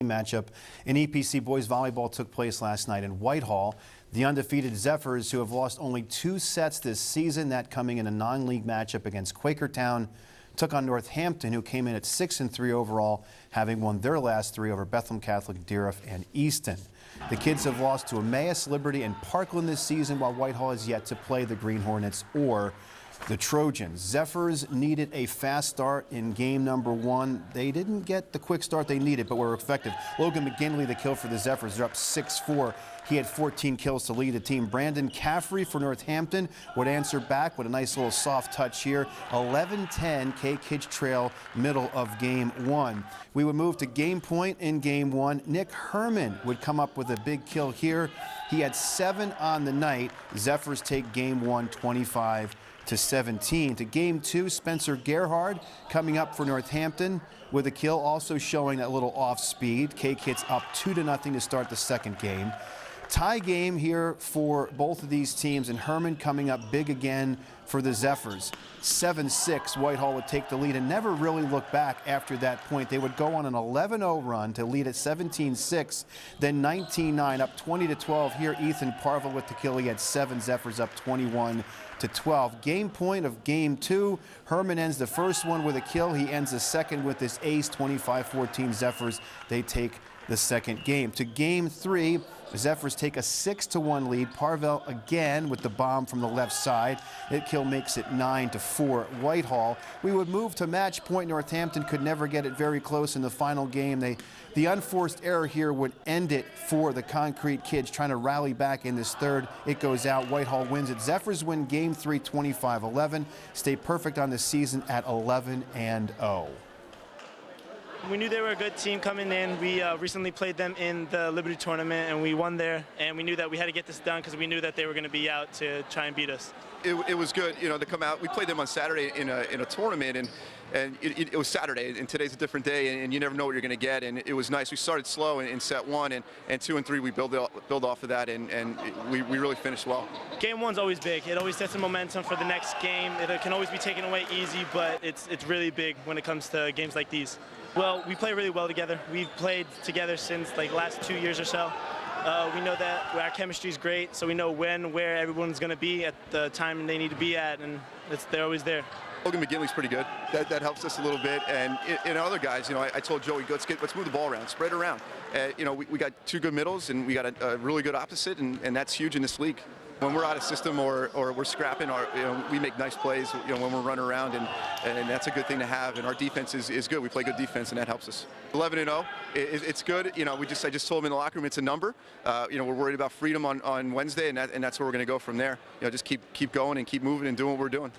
matchup in EPC boys volleyball took place last night in Whitehall. The undefeated Zephyrs, who have lost only 2 sets this season, that coming in a non-league matchup against Quakertown, took on Northampton, who came in at 6-3 overall, having won their last 3 over Bethlehem Catholic, Deerfield, and Easton. The kids have lost to Emmaus, Liberty, and Parkland this season, while Whitehall has yet to play the Green Hornets or the Trojans. Zephyrs needed a fast start in game number 1. They didn't get the quick start they needed, but were effective. Logan McGinley, the kill for the Zephyrs. They're up 6-4. He had 14 kills to lead the team. Brandon Caffrey for Northampton would answer back with a nice little soft touch here. 11-10, K-Kids trail, middle of game 1. We would move to game point in game 1. Nick Herman would come up with a big kill here. He had 7 on the night. Zephyrs take game 1, 25-17. To game 2, Spencer Gerhard coming up for Northampton with a kill, also showing that little off speed. K-Kids up 2-0 to start the second game. Tie game here for both of these teams, and Herman coming up big again for the Zephyrs. 7-6, Whitehall would take the lead and never really look back after that point. They would go on an 11-0 run to lead at 17-6, then 19-9, up 20-12. Here, Ethan Parville with the kill. He had 7. Zephyrs up 21-12. Game point of game 2. Herman ends the first one with a kill. He ends the second with this ace, 25-14. Zephyrs, they take the second game. To game 3, the Zephyrs take a 6-1 lead. Parvell again with the bomb from the left side. That kill makes it 9-4 Whitehall. We would move to match point. Northampton could never get it very close in the final game. The unforced error here would end it for the Concrete Kids, trying to rally back in this third. It goes out. Whitehall wins it. Zephyrs win game 3, 25-11. Stay perfect on the season at 11-0. We knew they were a good team coming in. We recently played them in the Liberty tournament, and we won there. And we knew that we had to get this done because we knew that they were going to be out to try and beat us. It was good, to come out. We played them on Saturday in a tournament, and it was Saturday, and today's a different day, and you never know what you're going to get. And it was nice. We started slow in set 1, and 2 and 3 we build off of that, and we really finished well. Game 1's always big. It always sets the momentum for the next game. It can always be taken away easy, but it's really big when it comes to games like these. Well, we play really well together. We've played together since like last 2 years or so. We know that our chemistry is great, so we know when, where everyone's going to be at the time they need to be at, and they're always there. Logan McGinley's pretty good. That helps us a little bit. And other guys, I told Joey, let's move the ball around, spread it around. We got 2 good middles, and we got a really good opposite, and that's huge in this league. When we're out of system or we're scrapping, we make nice plays, when we're running around, and that's a good thing to have. And our defense is good. We play good defense, and that helps us. 11-0, it's good. I just told them in the locker room it's a number. We're worried about freedom on Wednesday, and that's where we're going to go from there. Just keep going and keep moving and doing what we're doing.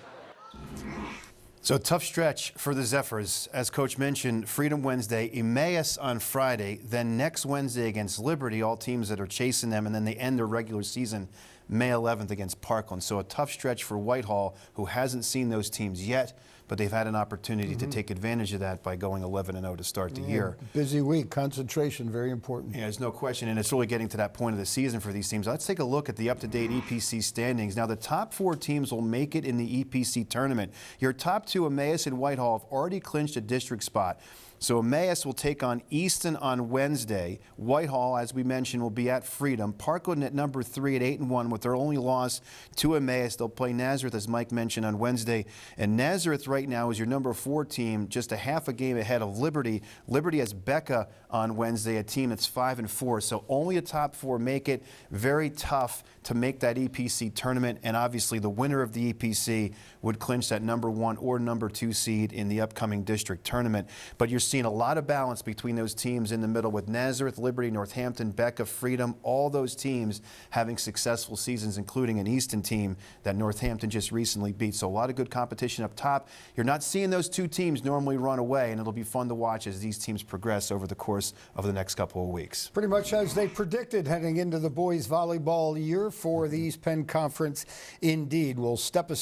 So tough stretch for the Zephyrs. As Coach mentioned, Freedom Wednesday, Emmaus on Friday, then next Wednesday against Liberty, all teams that are chasing them, and then they end their regular season May 11th against Parkland. So a tough stretch for Whitehall, who hasn't seen those teams yet, but they've had an opportunity to take advantage of that by going 11-0 to start the year. Busy week, concentration, very important. Yeah, there's no question, and it's really getting to that point of the season for these teams. Let's take a look at the up-to-date EPC standings. Now, the top 4 teams will make it in the EPC tournament. Your top 2, Emmaus and Whitehall, have already clinched a district spot. So Emmaus will take on Easton on Wednesday. Whitehall, as we mentioned, will be at Freedom. Parkland at number 3 at 8-1 with their only loss to Emmaus. They'll play Nazareth, as Mike mentioned, on Wednesday. And Nazareth right now is your number 4 team, just a half a game ahead of Liberty. Liberty has Becca on Wednesday, a team that's 5-4. So only a top 4 make it. Very tough to make that EPC tournament. And obviously the winner of the EPC would clinch that number 1 or number 2 seed in the upcoming district tournament. But you're seeing a lot of balance between those teams in the middle, with Nazareth, Liberty, Northampton, Becca, Freedom, all those teams having successful seasons, including an Easton team that Northampton just recently beat. So a lot of good competition up top. You're not seeing those 2 teams normally run away, and it'll be fun to watch as these teams progress over the course of the next couple of weeks. Pretty much as they predicted heading into the boys volleyball year for the East Penn Conference. Indeed, we'll step aside.